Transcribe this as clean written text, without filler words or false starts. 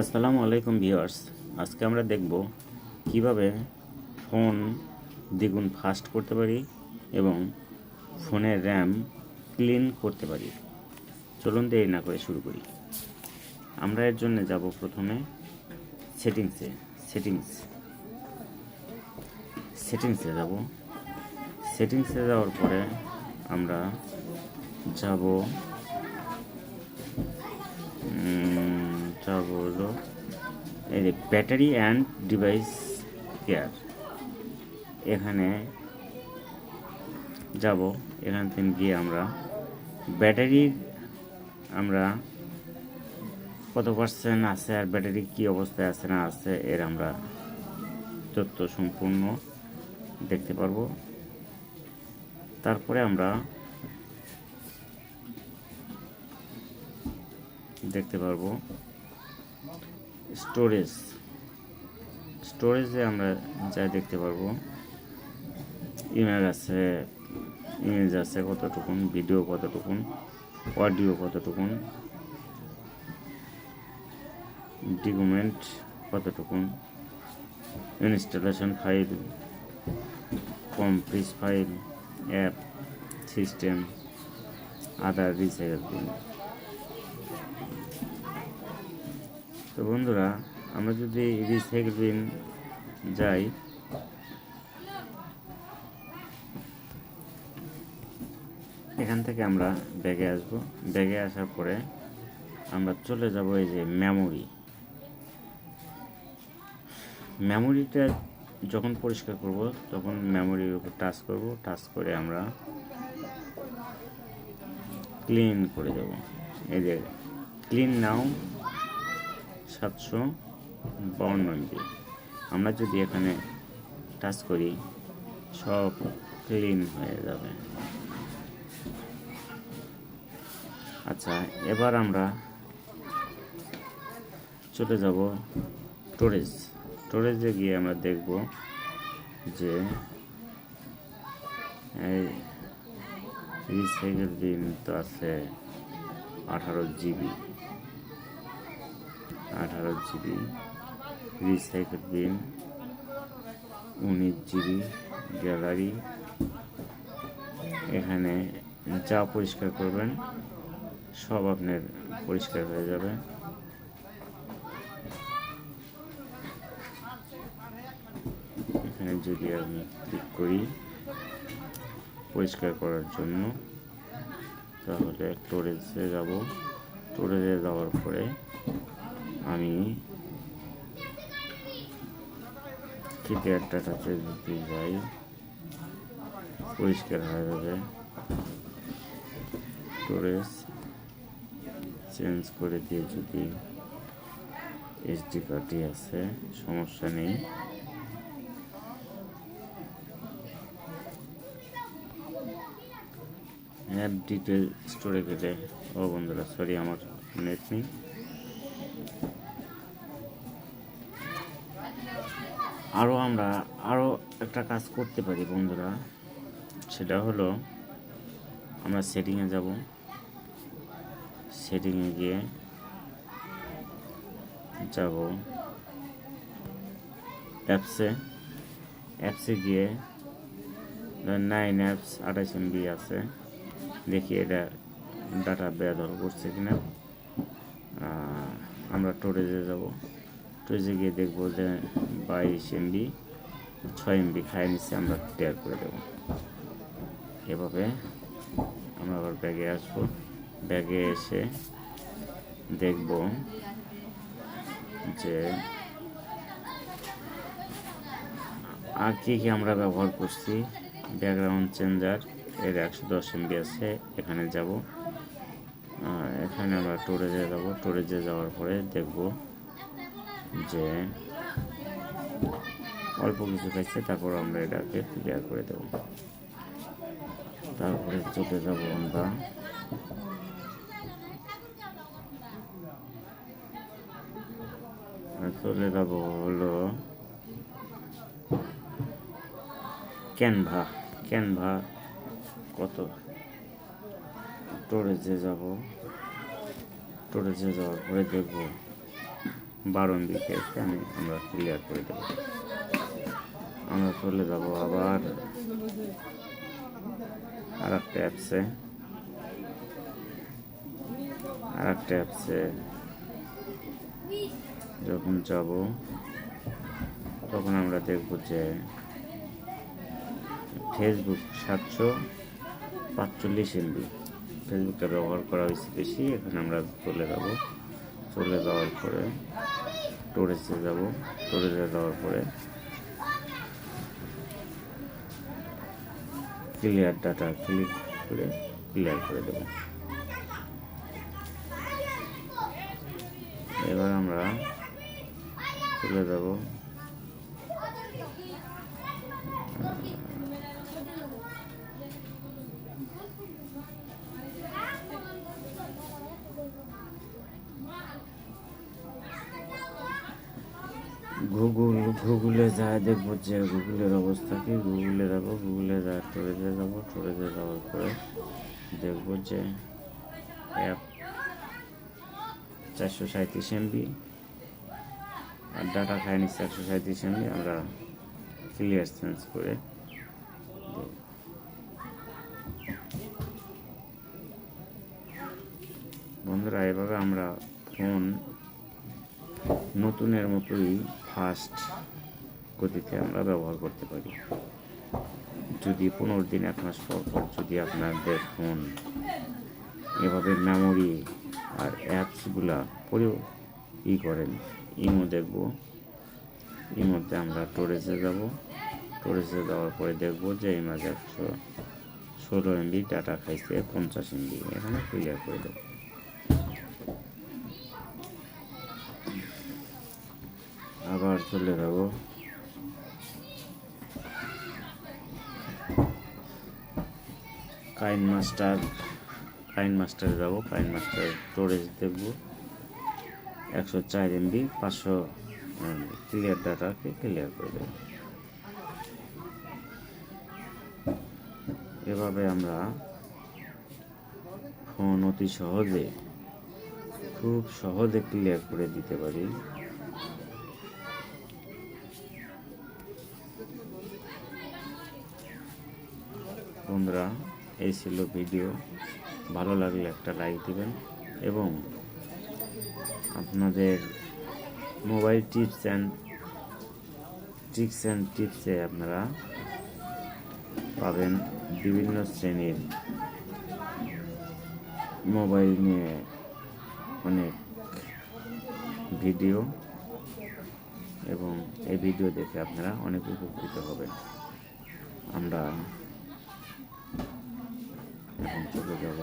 আসসালামু আলাইকুম ভিউয়ার্স, আজকে আমরা দেখব কিভাবে ফোন দ্বিগুণ ফাস্ট করতে পারি এবং ফোনের র্যাম ক্লিন করতে পারি। চলুন দেরি না করে শুরু করি। আমরা এর জন্য যাব প্রথমে সেটিংসে যাব। সেটিংসে যাওয়ার পরে আমরা যাব হলো এই যে ব্যাটারি অ্যান্ড ডিভাইস কেয়ার, এখানে যাব। এখান থেকে গিয়ে আমরা ব্যাটারির আমরা কত পার্সেন্ট আছে আর ব্যাটারি কি অবস্থায় আছে না আছে এর আমরা তথ্য সম্পূর্ণ দেখতে পারবো। তারপরে আমরা দেখতে পারবো স্টোরেজে আমরা যা দেখতে পারবো ইমেজ আছে কতটুকুন, ভিডিও কতটুকুন, অডিও কতটুকুন, ডকুমেন্ট কতটুকুন, installation file, complete file, app, system, other recycle. তো বন্ধুরা, আমরা যদি রিসাইকেল বিন যাই, এখান থেকে আমরা ব্যাগে আসব। ব্যাগে আসার পরে আমরা চলে যাব এই যে মেমোরিটা যখন পরিষ্কার করব তখন মেমোরির উপর টাচ করব। টাচ করে আমরা ক্লিন করে দেব। এই যে ক্লিন নাও 752 MB। আমরা যদি এখানে টাচ করি সব ক্লিন হয়ে যাবে। আচ্ছা, এবার আমরা চলে যাব স্টোরেজে গিয়ে আমরা দেখব যে এই রিসাইকেল বিন তো আছে 18 GB, recycle bin 19 GB, gallery. এখানে যা পরিষ্কার করবেন সব আপনার পরিষ্কার হয়ে যাবে। এখানে যদি আমি ক্লিক করি পরিষ্কার করার জন্য, তাহলে স্টোরেজে যাব। স্টোরেজে যাওয়ার পরে আমি কিপ্যাড ডাটাতে যদি যাই পরিষ্কার হয়ে যাবে। স্টোরেজ চেঞ্জ করে দিয়ে যদি এসডি কার্ডই আছে সমস্যা নেই। অ্যাপ ডিটেল স্টোরে গেলে, ও বন্ধুরা সরি আমার নেট নেই। আমরা আরও একটা কাজ করতে পারি বন্ধুরা, সেটা হলো আমরা সেটিংয়ে যাব। সেটিংয়ে গিয়ে যাব অ্যাপসে গিয়ে 9 অ্যাপস 28 MB আছে, দেখি এটা ডাটা ব্যবহার করছে কিনা। আমরা স্টোরেজে যাব। স্টোরেজে গিয়ে দেখবো যে 22 MB 6 MB খাইয়ে নিচ্ছে, আমরা ক্লিয়ার করে দেব। এভাবে আমরা আবার ব্যাগে আসবো। ব্যাগে এসে দেখব যে আর কি আমরা ব্যবহার করছি। ব্যাকগ্রাউন্ড চেঞ্জার এর 110 MB আছে, এখানে যাব। এখানে আমরা স্টোরেজে যাব। স্টোরেজে যাওয়ার পরে দেখব যে অল্প কিছু খাইছে, তারপর আমরা এটাকে ক্লিয়ার করে দেব। তারপরে চলে যাব আমরা হলো ক্যানভা কত। স্টোরেজে যাব। স্টোরেজে যাওয়ার পরে দেখব 12 MB পেয়েছে, আমরা ক্লিয়ার করে দেব। আমরা চলে যাব আবার আরেকটা অ্যাপসে যখন যাব তখন আমরা দেখব যে ফেসবুক 745 MB ফেসবুকটা ব্যবহার করা হয়েছে বেশি। এখানে আমরা চলে যাওয়ার পরে স্টোরেজে যাওয়ার পরে ক্লিয়ার ডাটা ক্লিক করে ক্লিয়ার করে দেব। এবার আমরা চলে যাব গুগলে যায়, দেখবো যে গুগলের অবস্থা কি। গুগলে যায় স্টোরেজে যাওয়ার পরে দেখবো যে অ্যাপ 437 MB আর ডাটা খায় নিচ্ছে 137 MB। আমরা ক্লিয়ার চেঞ্জ করে বন্ধুরা, এভাবে আমরা ফোন নতুনের মতোই ফাস্ট গতিতে আমরা ব্যবহার করতে পারি। যদি 15 দিন 1 মাস পর যদি আপনাদের ফোন এভাবে মেমোরি আর অ্যাপসগুলা করেন, ইমোতে আমরা স্টোরেজে যাওয়ার পরে দেখবো যে এই মাঝে 116 MB ডাটা খাইছে 50 MB। এখানে ক্লিয়ার করে দেবো। আবার চলে যাব কাইন মাস্টারে যাব। কাইন মাস্টার স্টোরেজ দেখব 104 MB 500 ক্লিয়ার ডাটাকে ক্লিয়ার করে দেব। এভাবে আমরা ফোন অতি খুব সহজে ক্লিয়ার করে দিতে পারি। বন্ধুরা, এই ছিল ভিডিও। ভালো লাগলে একটা লাইক দিবেন এবং আপনাদের মোবাইল টিপস অ্যান্ড টিপসে আপনারা পাবেন বিভিন্ন শ্রেণীর মোবাইল নিয়ে অনেক ভিডিও, এবং এই ভিডিও দেখে আপনারা অনেক উপকৃত হবেন। আমরা এখন চলে যাব